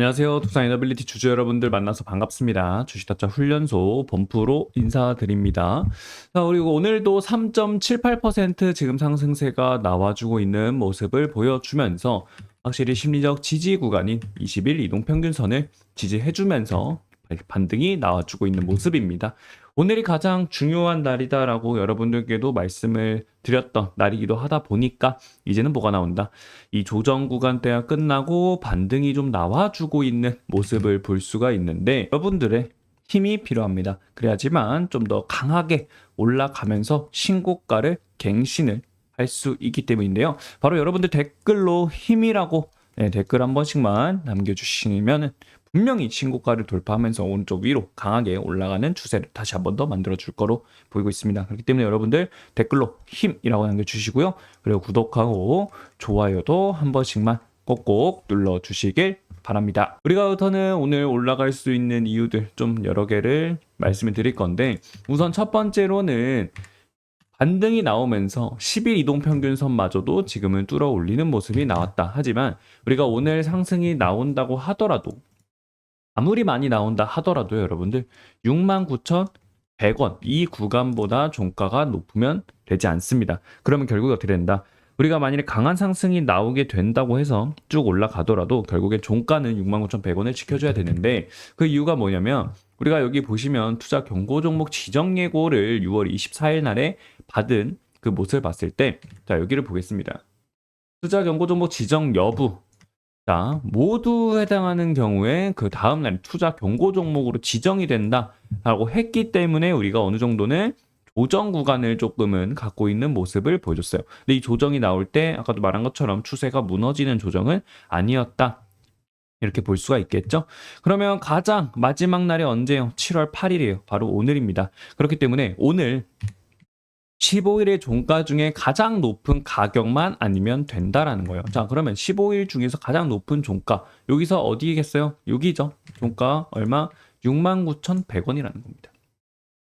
안녕하세요. 두산 에너빌리티 주주 여러분들 만나서 반갑습니다. 주식타짜 훈련소 범프로 인사드립니다. 자, 그리고 오늘도 3.78% 지금 상승세가 나와주고 있는 모습을 보여주면서 확실히 심리적 지지 구간인 20일 이동평균선을 지지해주면서 반등이 나와주고 있는 모습입니다. 오늘이 가장 중요한 날이다라고 여러분들께도 말씀을 드렸던 날이기도 하다 보니까 이제는 뭐가 나온다. 이 조정 구간대가 끝나고 반등이 좀 나와주고 있는 모습을 볼 수가 있는데 여러분들의 힘이 필요합니다. 그래야지만 좀 더 강하게 올라가면서 신고가를 갱신을 할 수 있기 때문인데요. 바로 여러분들 댓글로 힘이라고 댓글 한 번씩만 남겨주시면 분명히 신고가를 돌파하면서 오른쪽 위로 강하게 올라가는 추세를 다시 한 번 더 만들어 줄 거로 보이고 있습니다. 그렇기 때문에 여러분들 댓글로 힘이라고 남겨주시고요. 그리고 구독하고 좋아요도 한 번씩만 꼭꼭 눌러주시길 바랍니다. 우리가부터는 오늘 올라갈 수 있는 이유들 좀 여러 개를 말씀을 드릴 건데 우선 첫 번째로는 반등이 나오면서 10일 이동평균선마저도 지금은 뚫어 올리는 모습이 나왔다. 하지만 우리가 오늘 상승이 나온다고 하더라도 아무리 많이 나온다 하더라도 여러분들 69,100원 이 구간보다 종가가 높으면 되지 않습니다. 그러면 결국 어떻게 된다? 우리가 만일에 강한 상승이 나오게 된다고 해서 쭉 올라가더라도 결국에 종가는 69,100원을 지켜줘야 되는데 그 이유가 뭐냐면 우리가 여기 보시면 투자 경고 종목 지정 예고를 6월 24일 날에 받은 그 모습을 봤을 때 자 여기를 보겠습니다. 투자 경고 종목 지정 여부 자, 모두 해당하는 경우에 그 다음날 투자 경고 종목으로 지정이 된다라고 했기 때문에 우리가 어느 정도는 조정 구간을 조금은 갖고 있는 모습을 보여줬어요. 근데 이 조정이 나올 때 아까도 말한 것처럼 추세가 무너지는 조정은 아니었다. 이렇게 볼 수가 있겠죠. 그러면 가장 마지막 날이 언제요? 7월 8일이에요. 바로 오늘입니다. 그렇기 때문에 오늘 15일의 종가 중에 가장 높은 가격만 아니면 된다라는 거예요. 자, 그러면 15일 중에서 가장 높은 종가 여기서 어디겠어요? 여기죠. 종가 얼마? 69,100원이라는 겁니다.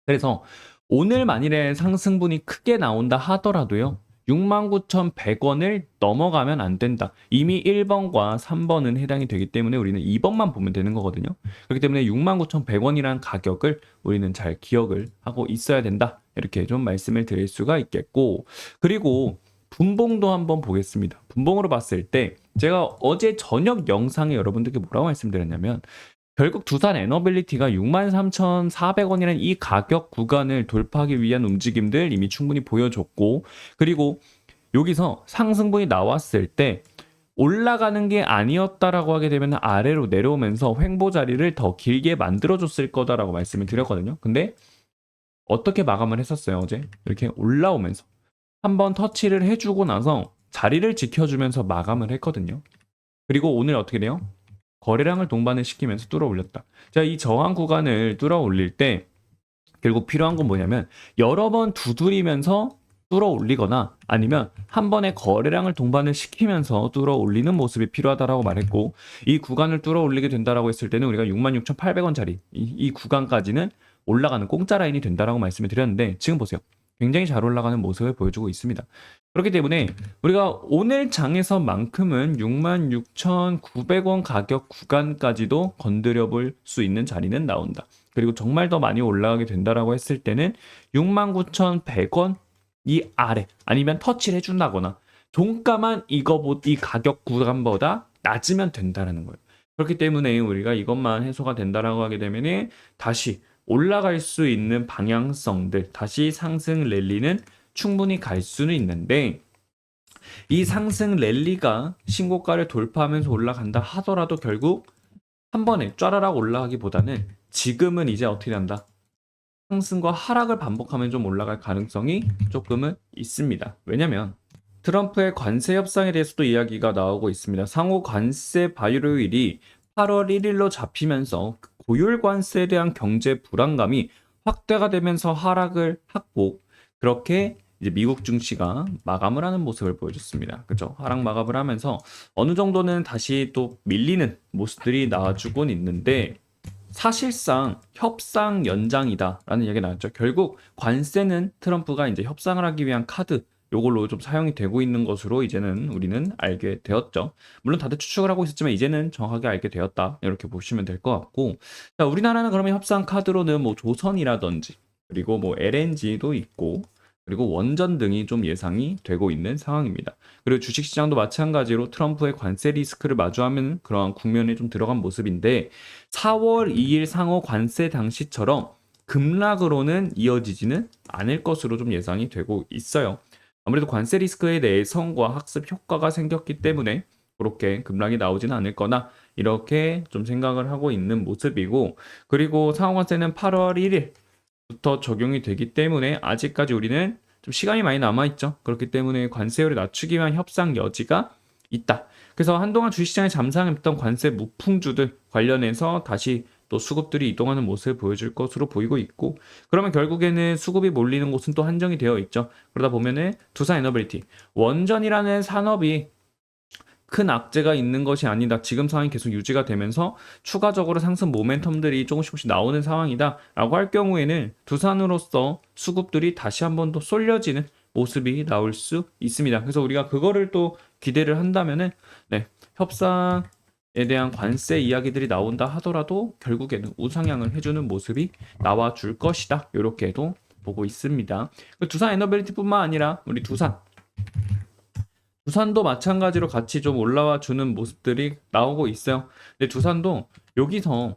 그래서 오늘 만일에 상승분이 크게 나온다 하더라도요. 69,100원을 넘어가면 안 된다. 이미 1번과 3번은 해당이 되기 때문에 우리는 2번만 보면 되는 거거든요. 그렇기 때문에 69,100원이라는 가격을 우리는 잘 기억을 하고 있어야 된다. 이렇게 좀 말씀을 드릴 수가 있겠고 그리고 분봉도 한번 보겠습니다. 분봉으로 봤을 때 제가 어제 저녁 영상에 여러분들께 뭐라고 말씀드렸냐면 결국 두산 에너빌리티가 63,400원이라는 이 가격 구간을 돌파하기 위한 움직임들 이미 충분히 보여줬고 그리고 여기서 상승분이 나왔을 때 올라가는 게 아니었다라고 하게 되면 아래로 내려오면서 횡보 자리를 더 길게 만들어줬을 거다라고 말씀을 드렸거든요. 근데 어떻게 마감을 했었어요? 어제 이렇게 올라오면서 한번 터치를 해주고 나서 자리를 지켜주면서 마감을 했거든요. 그리고 오늘 어떻게 돼요? 거래량을 동반을 시키면서 뚫어 올렸다. 자, 이 저항 구간을 뚫어 올릴 때 결국 필요한 건 뭐냐면 여러 번 두드리면서 뚫어 올리거나 아니면 한 번에 거래량을 동반을 시키면서 뚫어 올리는 모습이 필요하다라고 말했고 이 구간을 뚫어 올리게 된다라고 했을 때는 우리가 66,800원짜리 이 구간까지는 올라가는 공짜 라인이 된다라고 말씀을 드렸는데 지금 보세요. 굉장히 잘 올라가는 모습을 보여주고 있습니다. 그렇기 때문에 우리가 오늘 장에서만큼은 66,900원 가격 구간까지도 건드려 볼 수 있는 자리는 나온다. 그리고 정말 더 많이 올라가게 된다라고 했을 때는 69,100원 이 아래 아니면 터치를 해준다거나 종가만 이 가격 구간보다 낮으면 된다라는 거예요. 그렇기 때문에 우리가 이것만 해소가 된다라고 하게 되면 다시 올라갈 수 있는 방향성들 다시 상승 랠리는 충분히 갈 수는 있는데 이 상승 랠리가 신고가를 돌파하면서 올라간다 하더라도 결국 한 번에 쫘라락 올라가기보다는 지금은 이제 어떻게 한다? 상승과 하락을 반복하면 좀 올라갈 가능성이 조금은 있습니다. 왜냐면 트럼프의 관세 협상에 대해서도 이야기가 나오고 있습니다. 상호 관세 발효일이 8월 1일로 잡히면서 고율 관세에 대한 경제 불안감이 확대가 되면서 하락을 하고 그렇게 이제 미국 증시가 마감을 하는 모습을 보여줬습니다. 그죠? 하락 마감을 하면서 어느 정도는 다시 또 밀리는 모습들이 나와주곤 있는데 사실상 협상 연장이다라는 얘기가 나왔죠. 결국 관세는 트럼프가 이제 협상을 하기 위한 카드 요걸로 좀 사용이 되고 있는 것으로 이제는 우리는 알게 되었죠. 물론 다들 추측을 하고 있었지만 이제는 정확하게 알게 되었다. 이렇게 보시면 될 것 같고. 자, 우리나라는 그러면 협상 카드로는 뭐 조선이라든지 그리고 뭐 LNG도 있고 그리고 원전 등이 좀 예상이 되고 있는 상황입니다. 그리고 주식시장도 마찬가지로 트럼프의 관세 리스크를 마주하면 그러한 국면에 좀 들어간 모습인데 4월 2일 상호 관세 당시처럼 급락으로는 이어지지는 않을 것으로 좀 예상이 되고 있어요. 아무래도 관세 리스크의 내성과 학습 효과가 생겼기 때문에 그렇게 급락이 나오지는 않을 거나 이렇게 좀 생각을 하고 있는 모습이고 그리고 상호관세는 8월 1일부터 적용이 되기 때문에 아직까지 우리는 좀 시간이 많이 남아있죠. 그렇기 때문에 관세율을 낮추기 위한 협상 여지가 있다. 그래서 한동안 주식시장에 잠상했던 관세 무풍주들 관련해서 다시 또 수급들이 이동하는 모습을 보여줄 것으로 보이고 있고 그러면 결국에는 수급이 몰리는 곳은 또 한정이 되어 있죠. 그러다 보면은 두산에너빌리티 원전이라는 산업이 큰 악재가 있는 것이 아니다. 지금 상황이 계속 유지가 되면서 추가적으로 상승 모멘텀들이 조금씩 나오는 상황이다 라고 할 경우에는 두산으로서 수급들이 다시 한 번 더 쏠려지는 모습이 나올 수 있습니다. 그래서 우리가 그거를 또 기대를 한다면은 협상에 대한 관세 이야기들이 나온다 하더라도 결국에는 우상향을 해주는 모습이 나와줄 것이다. 이렇게도 보고 있습니다. 두산 에너빌리티뿐만 아니라 우리 두산도 마찬가지로 같이 좀 올라와 주는 모습들이 나오고 있어요. 근데 두산도 여기서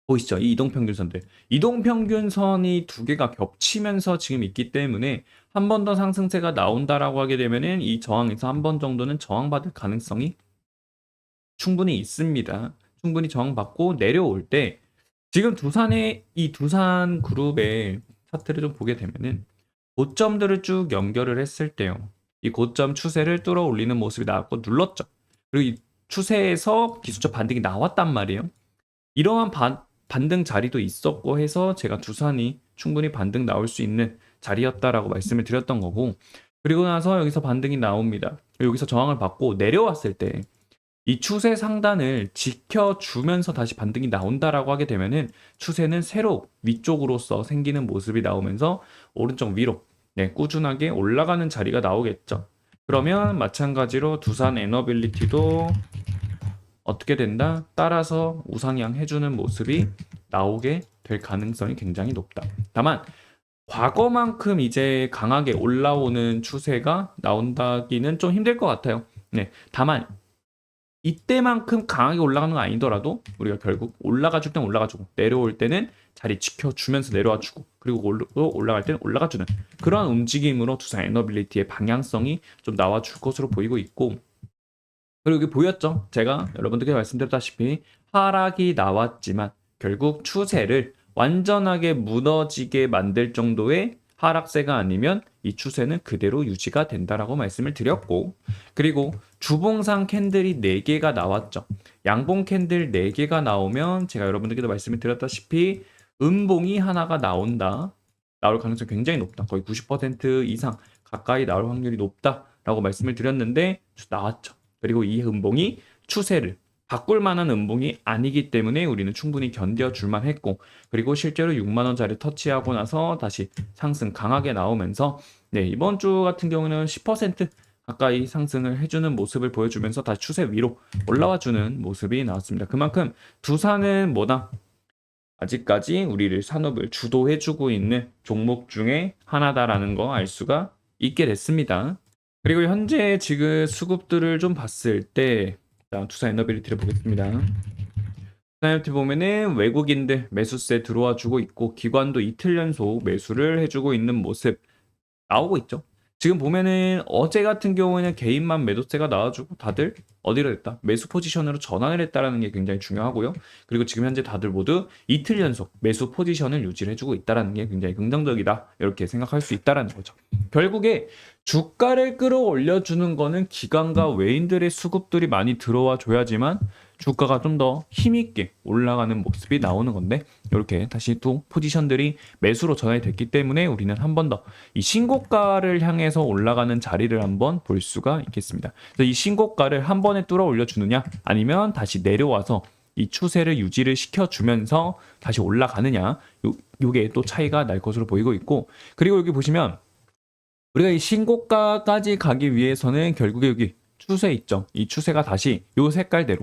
보이시죠? 이 이동평균선들. 이동평균선이 두 개가 겹치면서 지금 있기 때문에 한 번 더 상승세가 나온다라고 하게 되면은 이 저항에서 한 번 정도는 저항받을 가능성이 충분히 있습니다. 충분히 저항받고 내려올 때 지금 두산의 이 두산 그룹의 차트를 좀 보게 되면은 고점들을 쭉 연결을 했을 때요. 이 고점 추세를 뚫어 올리는 모습이 나왔고 눌렀죠. 그리고 이 추세에서 기술적 반등이 나왔단 말이에요. 이러한 반등 자리도 있었고 해서 제가 두산이 충분히 반등 나올 수 있는 자리였다라고 말씀을 드렸던 거고 그리고 나서 여기서 반등이 나옵니다. 여기서 저항을 받고 내려왔을 때 이 추세 상단을 지켜주면서 다시 반등이 나온다라고 하게 되면은 추세는 새로 위쪽으로서 생기는 모습이 나오면서 오른쪽 위로 꾸준하게 올라가는 자리가 나오겠죠. 그러면 마찬가지로 두산 에너빌리티도 어떻게 된다? 따라서 우상향 해주는 모습이 나오게 될 가능성이 굉장히 높다. 다만 과거만큼 이제 강하게 올라오는 추세가 나온다기는 좀 힘들 것 같아요. 다만 이때만큼 강하게 올라가는 건 아니더라도 우리가 결국 올라가줄 땐 올라가주고 내려올 때는 자리 지켜주면서 내려와주고 그리고 올라갈 때는 올라가주는 그런 움직임으로 두산 에너빌리티의 방향성이 좀 나와줄 것으로 보이고 있고 그리고 여기 보였죠? 제가 여러분들께 말씀드렸다시피 하락이 나왔지만 결국 추세를 완전하게 무너지게 만들 정도의 하락세가 아니면 이 추세는 그대로 유지가 된다라고 말씀을 드렸고 그리고 주봉상 캔들이 4개가 나왔죠. 양봉 캔들 4개가 나오면 제가 여러분들께도 말씀을 드렸다시피 음봉이 하나가 나올 가능성이 굉장히 높다. 거의 90% 이상 가까이 나올 확률이 높다라고 말씀을 드렸는데 나왔죠. 그리고 이 음봉이 추세를 바꿀 만한 음봉이 아니기 때문에 우리는 충분히 견뎌줄만 했고 그리고 실제로 6만원짜리 터치하고 나서 다시 상승 강하게 나오면서 이번 주 같은 경우는 10% 가까이 상승을 해주는 모습을 보여주면서 다시 추세 위로 올라와주는 모습이 나왔습니다. 그만큼 두산은 뭐다? 아직까지 우리를 산업을 주도해주고 있는 종목 중에 하나다라는 거 알 수가 있게 됐습니다. 그리고 현재 지금 수급들을 좀 봤을 때 두산 에너빌리티를 보겠습니다. 두산 에너빌리티 보면은 외국인들 매수세 들어와 주고 있고 기관도 이틀 연속 매수를 해주고 있는 모습 나오고 있죠. 지금 보면은 어제 같은 경우에는 개인만 매도세가 나와주고 다들 어디로 했다? 매수 포지션으로 전환을 했다라는 게 굉장히 중요하고요. 그리고 지금 현재 다들 모두 이틀 연속 매수 포지션을 유지를 해주고 있다라는 게 굉장히 긍정적이다. 이렇게 생각할 수 있다라는 거죠. 결국에 주가를 끌어올려주는 거는 기관과 외인들의 수급들이 많이 들어와 줘야지만 주가가 좀 더 힘있게 올라가는 모습이 나오는 건데 이렇게 다시 또 포지션들이 매수로 전환이 됐기 때문에 우리는 한 번 더 이 신고가를 향해서 올라가는 자리를 한번 볼 수가 있겠습니다. 그래서 이 신고가를 한 번에 뚫어 올려주느냐 아니면 다시 내려와서 이 추세를 유지를 시켜주면서 다시 올라가느냐 요게 또 차이가 날 것으로 보이고 있고 그리고 여기 보시면 우리가 이 신고가까지 가기 위해서는 결국에 여기 추세 있죠. 이 추세가 다시 요 색깔대로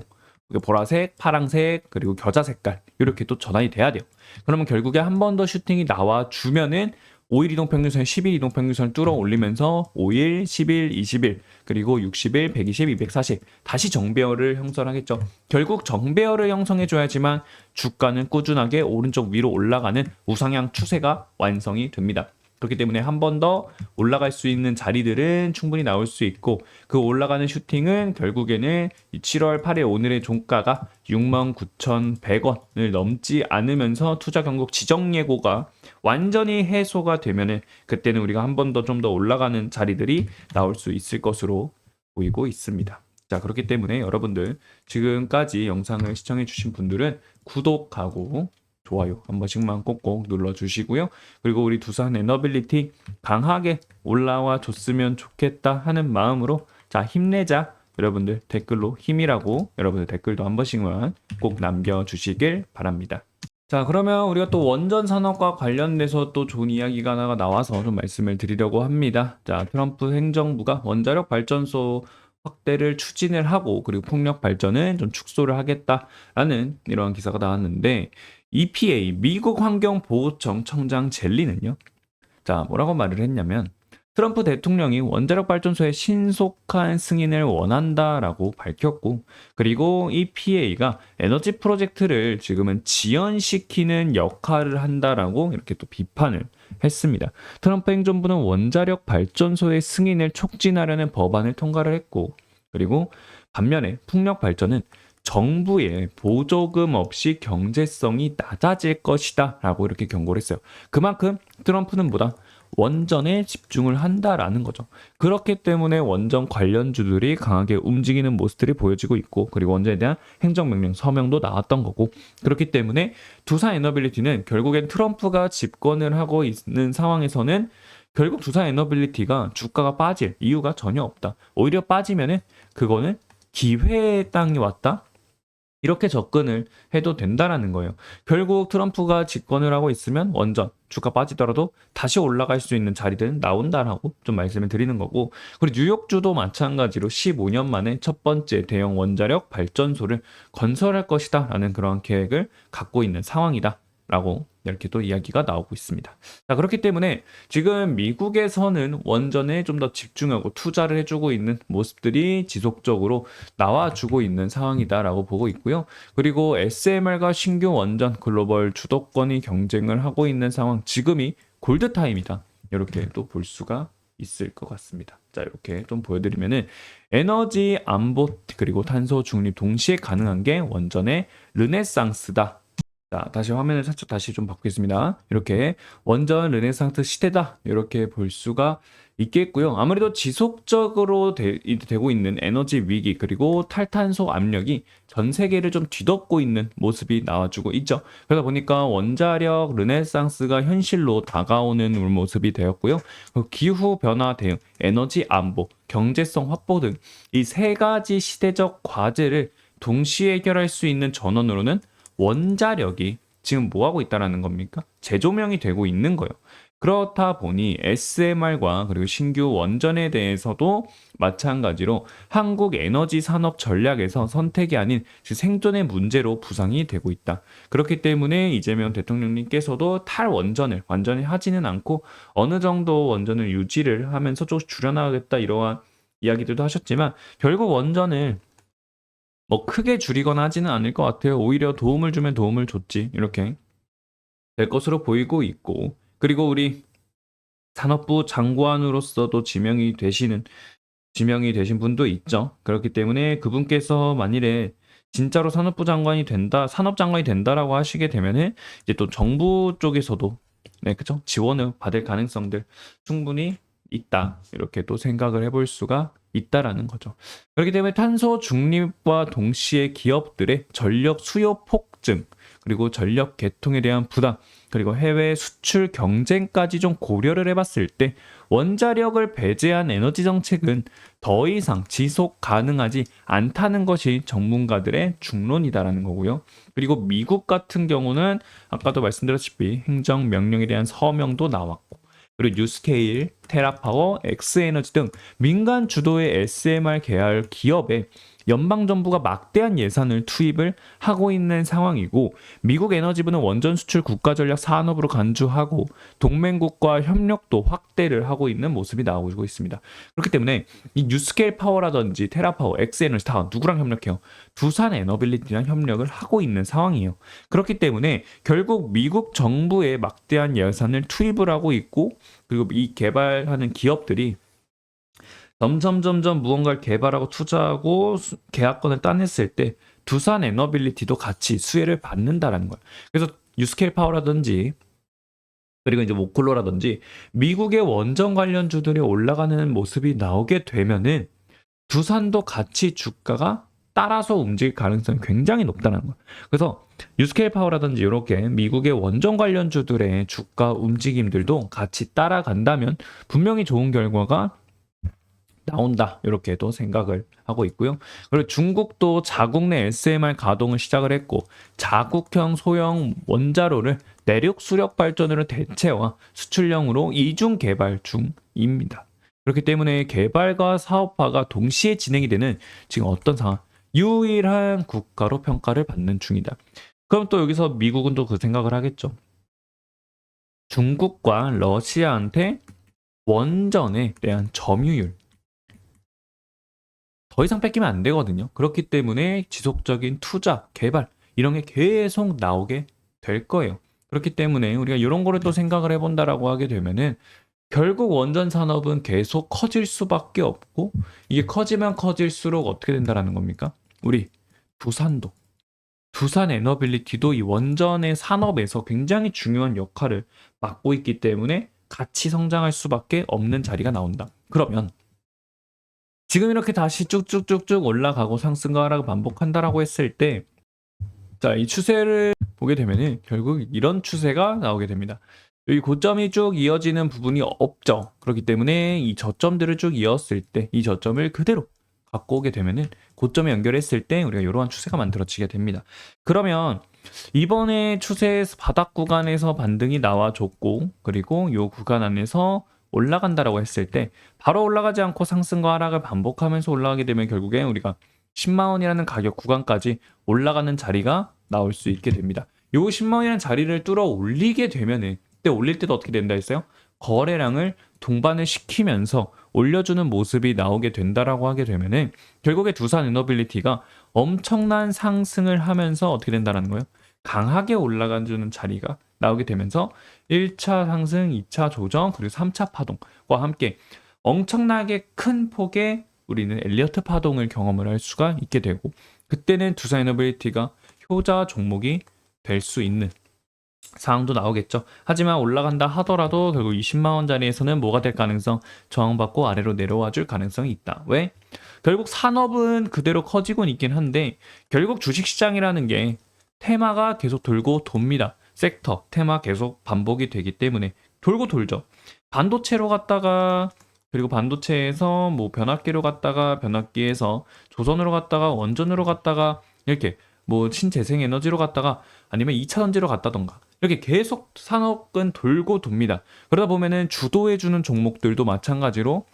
보라색, 파랑색, 그리고 겨자 색깔 이렇게 또 전환이 돼야 돼요. 그러면 결국에 한 번 더 슈팅이 나와주면은 5일 이동평균선, 10일 이동평균선을 뚫어 올리면서 5일, 10일, 20일, 그리고 60일, 120, 240 다시 정배열을 형성하겠죠. 결국 정배열을 형성해줘야지만 주가는 꾸준하게 오른쪽 위로 올라가는 우상향 추세가 완성이 됩니다. 그렇기 때문에 한 번 더 올라갈 수 있는 자리들은 충분히 나올 수 있고, 그 올라가는 슈팅은 결국에는 7월 8일 오늘의 종가가 69,100원을 넘지 않으면서 투자 경고 지정 예고가 완전히 해소가 되면은 그때는 우리가 한 번 더 좀 더 올라가는 자리들이 나올 수 있을 것으로 보이고 있습니다. 자, 그렇기 때문에 여러분들 지금까지 영상을 시청해 주신 분들은 구독하고 좋아요 한 번씩만 꼭꼭 눌러주시고요. 그리고 우리 두산 에너빌리티 강하게 올라와 줬으면 좋겠다 하는 마음으로 자, 힘내자. 여러분들 댓글로 힘이라고 여러분들 댓글도 한 번씩만 꼭 남겨주시길 바랍니다. 자, 그러면 우리가 또 원전 산업과 관련돼서 또 좋은 이야기가 하나가 나와서 좀 말씀을 드리려고 합니다. 자, 트럼프 행정부가 원자력 발전소 확대를 추진을 하고 그리고 풍력 발전은 좀 축소를 하겠다라는 이러한 기사가 나왔는데, EPA 미국 환경보호청 청장 젤리는요. 자, 뭐라고 말을 했냐면 트럼프 대통령이 원자력 발전소의 신속한 승인을 원한다라고 밝혔고, 그리고 EPA가 에너지 프로젝트를 지금은 지연시키는 역할을 한다라고 이렇게 또 비판을 했습니다. 트럼프 행정부는 원자력 발전소의 승인을 촉진하려는 법안을 통과를 했고, 그리고 반면에 풍력 발전은 정부의 보조금 없이 경제성이 낮아질 것이다 라고 이렇게 경고를 했어요. 그만큼 트럼프는 뭐다? 원전에 집중을 한다라는 거죠. 그렇기 때문에 원전 관련주들이 강하게 움직이는 모습들이 보여지고 있고, 그리고 원전에 대한 행정명령 서명도 나왔던 거고, 그렇기 때문에 두산 에너빌리티는 결국엔 트럼프가 집권을 하고 있는 상황에서는 결국 두산 에너빌리티가 주가가 빠질 이유가 전혀 없다. 오히려 빠지면은 그거는 기회의 땅이 왔다. 이렇게 접근을 해도 된다라는 거예요. 결국 트럼프가 집권을 하고 있으면 원전 주가 빠지더라도 다시 올라갈 수 있는 자리들은 나온다라고 좀 말씀을 드리는 거고, 그리고 뉴욕주도 마찬가지로 15년 만에 첫 번째 대형 원자력 발전소를 건설할 것이다 라는 그런 계획을 갖고 있는 상황이다 라고 이렇게 또 이야기가 나오고 있습니다. 자, 그렇기 때문에 지금 미국에서는 원전에 좀 더 집중하고 투자를 해주고 있는 모습들이 지속적으로 나와주고 있는 상황이다라고 보고 있고요. 그리고 SMR과 신규 원전 글로벌 주도권이 경쟁을 하고 있는 상황, 지금이 골드타임이다. 이렇게 또 볼 수가 있을 것 같습니다. 자, 이렇게 좀 보여드리면은 에너지 안보 그리고 탄소 중립 동시에 가능한 게 원전의 르네상스다. 자, 다시 화면을 살짝 다시 좀 바꾸겠습니다. 이렇게 원전 르네상스 시대다 이렇게 볼 수가 있겠고요. 아무래도 지속적으로 되고 있는 에너지 위기 그리고 탈탄소 압력이 전 세계를 좀 뒤덮고 있는 모습이 나와주고 있죠. 그러다 보니까 원자력 르네상스가 현실로 다가오는 모습이 되었고요. 기후 변화 대응, 에너지 안보, 경제성 확보 등 이 세 가지 시대적 과제를 동시에 해결할 수 있는 전원으로는 원자력이 지금 뭐 하고 있다라는 겁니까? 재조명이 되고 있는 거예요. 그렇다 보니 SMR과 그리고 신규 원전에 대해서도 마찬가지로 한국 에너지 산업 전략에서 선택이 아닌 생존의 문제로 부상이 되고 있다. 그렇기 때문에 이재명 대통령님께서도 탈원전을 완전히 하지는 않고 어느 정도 원전을 유지를 하면서 조금 줄여나가겠다 이러한 이야기들도 하셨지만, 결국 원전을 뭐 크게 줄이거나 하지는 않을 것 같아요. 오히려 도움을 주면 도움을 줬지 이렇게 될 것으로 보이고 있고, 그리고 우리 산업부 장관으로서도 지명이 되신 분도 있죠. 그렇기 때문에 그분께서 만일에 진짜로 산업부 장관이 된다, 산업장관이 된다라고 하시게 되면은 이제 또 정부 쪽에서도 네, 그죠? 지원을 받을 가능성들 충분히 있다. 이렇게 또 생각을 해볼 수가 있다라는 거죠. 그렇기 때문에 탄소 중립과 동시에 기업들의 전력 수요 폭증, 그리고 전력 개통에 대한 부담, 그리고 해외 수출 경쟁까지 좀 고려를 해봤을 때 원자력을 배제한 에너지 정책은 더 이상 지속 가능하지 않다는 것이 전문가들의 중론이다라는 거고요. 그리고 미국 같은 경우는 아까도 말씀드렸다시피 행정명령에 대한 서명도 나왔고, 그리고 뉴스케일, 테라파워, 엑스에너지 등 민간 주도의 SMR 계열 기업에 연방정부가 막대한 예산을 투입을 하고 있는 상황이고, 미국 에너지부는 원전 수출 국가전략 산업으로 간주하고 동맹국과 협력도 확대를 하고 있는 모습이 나오고 있습니다. 그렇기 때문에 이 뉴스케일 파워라든지 테라파워, 엑스에너지 다 누구랑 협력해요? 두산 에너빌리티랑 협력을 하고 있는 상황이에요. 그렇기 때문에 결국 미국 정부의 막대한 예산을 투입을 하고 있고, 그리고 이 개발하는 기업들이 점점 무언가를 개발하고 투자하고 계약권을 따냈을 때 두산 에너빌리티도 같이 수혜를 받는다라는 거예요. 그래서 뉴스케일 파워라든지 그리고 이제 모클로라든지 미국의 원전 관련주들이 올라가는 모습이 나오게 되면은 두산도 같이 주가가 따라서 움직일 가능성이 굉장히 높다는 거예요. 그래서 뉴스케일 파워라든지 이렇게 미국의 원전 관련주들의 주가 움직임들도 같이 따라간다면 분명히 좋은 결과가 나온다, 이렇게도 생각을 하고 있고요. 그리고 중국도 자국 내 SMR 가동을 시작을 했고, 자국형 소형 원자로를 내륙 수력 발전으로 대체와 수출형으로 이중 개발 중입니다. 그렇기 때문에 개발과 사업화가 동시에 진행이 되는 지금 어떤 상황, 유일한 국가로 평가를 받는 중이다. 그럼 또 여기서 미국은 또 그 생각을 하겠죠. 중국과 러시아한테 원전에 대한 점유율 더 이상 뺏기면 안 되거든요. 그렇기 때문에 지속적인 투자, 개발 이런 게 계속 나오게 될 거예요. 그렇기 때문에 우리가 이런 거를 또 생각을 해본다라고 하게 되면은 결국 원전 산업은 계속 커질 수밖에 없고, 이게 커지면 커질수록 어떻게 된다라는 겁니까? 우리 두산도, 두산 에너빌리티도 이 원전의 산업에서 굉장히 중요한 역할을 맡고 있기 때문에 같이 성장할 수밖에 없는 자리가 나온다. 그러면 지금 이렇게 다시 쭉쭉쭉쭉 올라가고 상승과 하락을 반복한다라고 했을 때, 자, 이 추세를 보게 되면은 결국 이런 추세가 나오게 됩니다. 여기 고점이 쭉 이어지는 부분이 없죠. 그렇기 때문에 이 저점들을 쭉 이었을 때 이 저점을 그대로 갖고 오게 되면은 고점에 연결했을 때 우리가 이러한 추세가 만들어지게 됩니다. 그러면 이번에 추세 바닥 구간에서 반등이 나와줬고, 그리고 이 구간 안에서 올라간다라고 했을 때 바로 올라가지 않고 상승과 하락을 반복하면서 올라가게 되면 결국에 우리가 10만 원이라는 가격 구간까지 올라가는 자리가 나올 수 있게 됩니다. 요 10만 원이라는 자리를 뚫어 올리게 되면은, 그때 올릴 때도 어떻게 된다 했어요? 거래량을 동반을 시키면서 올려주는 모습이 나오게 된다라고 하게 되면은 결국에 두산 에너빌리티가 엄청난 상승을 하면서 어떻게 된다라는 거예요? 강하게 올라가주는 자리가 나오게 되면서 1차 상승, 2차 조정, 그리고 3차 파동과 함께 엄청나게 큰 폭의 우리는 엘리어트 파동을 경험을 할 수가 있게 되고, 그때는 두산 에너빌리티가 효자 종목이 될 수 있는 상황도 나오겠죠. 하지만 올라간다 하더라도 결국 20만 원짜리에서는 뭐가 될 가능성? 저항받고 아래로 내려와 줄 가능성이 있다. 왜? 결국 산업은 그대로 커지고 있긴 한데 결국 주식시장이라는 게 테마가 계속 돌고 돕니다. 섹터, 테마 계속 반복이 되기 때문에 돌고 돌죠. 반도체로 갔다가, 그리고 반도체에서 뭐 변압기로 갔다가, 변압기에서 조선으로 갔다가, 원전으로 갔다가, 이렇게 뭐 신재생에너지로 갔다가, 아니면 2차 전지로 갔다던가, 이렇게 계속 산업은 돌고 돕니다. 그러다 보면은 주도해주는 종목들도 마찬가지로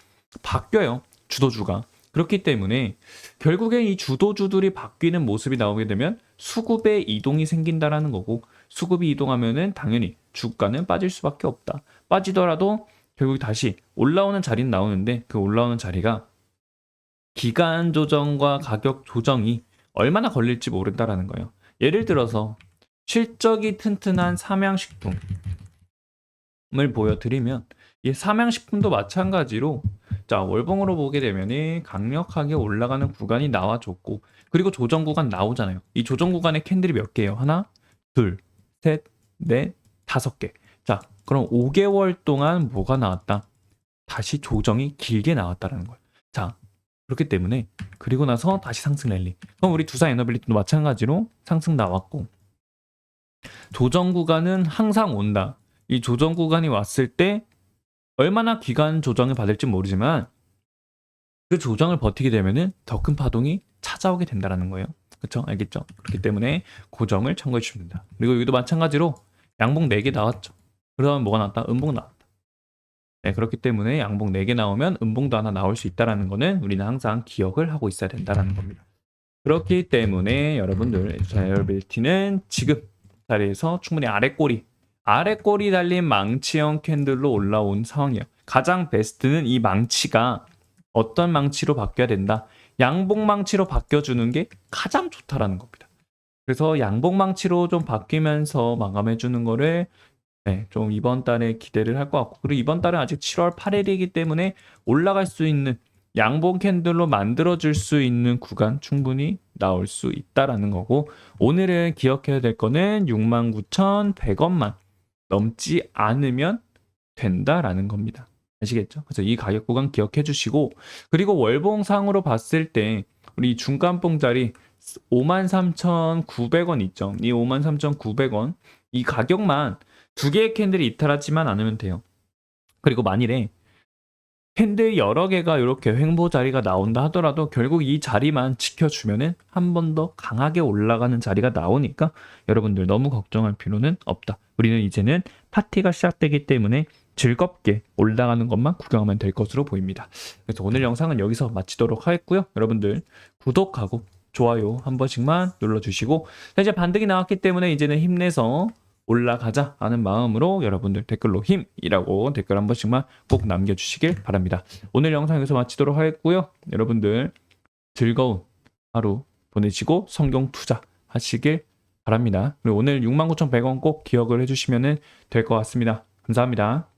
바뀌어요. 주도주가. 그렇기 때문에 결국에 이 주도주들이 바뀌는 모습이 나오게 되면 수급의 이동이 생긴다라는 거고, 수급이 이동하면은 당연히 주가는 빠질 수밖에 없다. 빠지더라도 결국 다시 올라오는 자리는 나오는데 그 올라오는 자리가 기간 조정과 가격 조정이 얼마나 걸릴지 모른다라는 거예요. 예를 들어서 실적이 튼튼한 삼양식품을 보여드리면, 이 삼양식품도 마찬가지로 자, 월봉으로 보게 되면은 강력하게 올라가는 구간이 나와줬고, 그리고 조정 구간 나오잖아요. 이 조정 구간의 캔들이 몇 개예요? 하나, 둘, 셋, 넷, 5개. 자, 그럼 5개월 동안 뭐가 나왔다? 다시 조정이 길게 나왔다라는 거예요. 자, 그렇기 때문에 그리고 나서 다시 상승 랠리. 그럼 우리 두산 에너빌리티도 마찬가지로 상승 나왔고, 조정 구간은 항상 온다. 이 조정 구간이 왔을 때 얼마나 기간 조정을 받을지 모르지만 그 조정을 버티게 되면은 더 큰 파동이 찾아오게 된다라는 거예요. 그렇죠? 알겠죠? 그렇기 때문에 고정을 참고해 주시면 됩니다. 그리고 여기도 마찬가지로 양봉 4개 나왔죠. 그러면 뭐가 나왔다? 음봉 나왔다. 네, 그렇기 때문에 양봉 4개 나오면 음봉도 하나 나올 수 있다는 거는 우리는 항상 기억을 하고 있어야 된다는 겁니다. 그렇기 때문에 여러분들 자이얼빌티는 지금 자리에서 충분히 아래꼬리 달린 망치형 캔들로 올라온 상황이에요. 가장 베스트는 이 망치가 어떤 망치로 바뀌어야 된다. 양봉 망치로 바뀌어주는 게 가장 좋다라는 겁니다. 그래서 양봉 망치로 좀 바뀌면서 마감해주는 거를 네, 좀 이번 달에 기대를 할 것 같고, 그리고 이번 달은 아직 7월 8일이기 때문에 올라갈 수 있는 양봉 캔들로 만들어줄 수 있는 구간 충분히 나올 수 있다라는 거고, 오늘은 기억해야 될 거는 69,100원만 넘지 않으면 된다라는 겁니다. 아시겠죠? 그래서 이 가격 구간 기억해 주시고, 그리고 월봉상으로 봤을 때 우리 중간봉 자리 53,900원 있죠. 이 53,900원 이 가격만 두 개의 캔들이 이탈하지만 않으면 돼요. 그리고 만일에 캔들 여러 개가 이렇게 횡보 자리가 나온다 하더라도 결국 이 자리만 지켜주면은 한 번 더 강하게 올라가는 자리가 나오니까 여러분들 너무 걱정할 필요는 없다. 우리는 이제는 파티가 시작되기 때문에 즐겁게 올라가는 것만 구경하면 될 것으로 보입니다. 그래서 오늘 영상은 여기서 마치도록 하겠고요. 여러분들 구독하고 좋아요 한 번씩만 눌러주시고, 이제 반등이 나왔기 때문에 이제는 힘내서 올라가자 하는 마음으로 여러분들 댓글로 힘이라고 댓글 한 번씩만 꼭 남겨주시길 바랍니다. 오늘 영상 여기서 마치도록 하겠고요. 여러분들 즐거운 하루 보내시고 성경 투자 하시길 바랍니다. 그리고 오늘 69,100원 꼭 기억을 해주시면 될 것 같습니다. 감사합니다.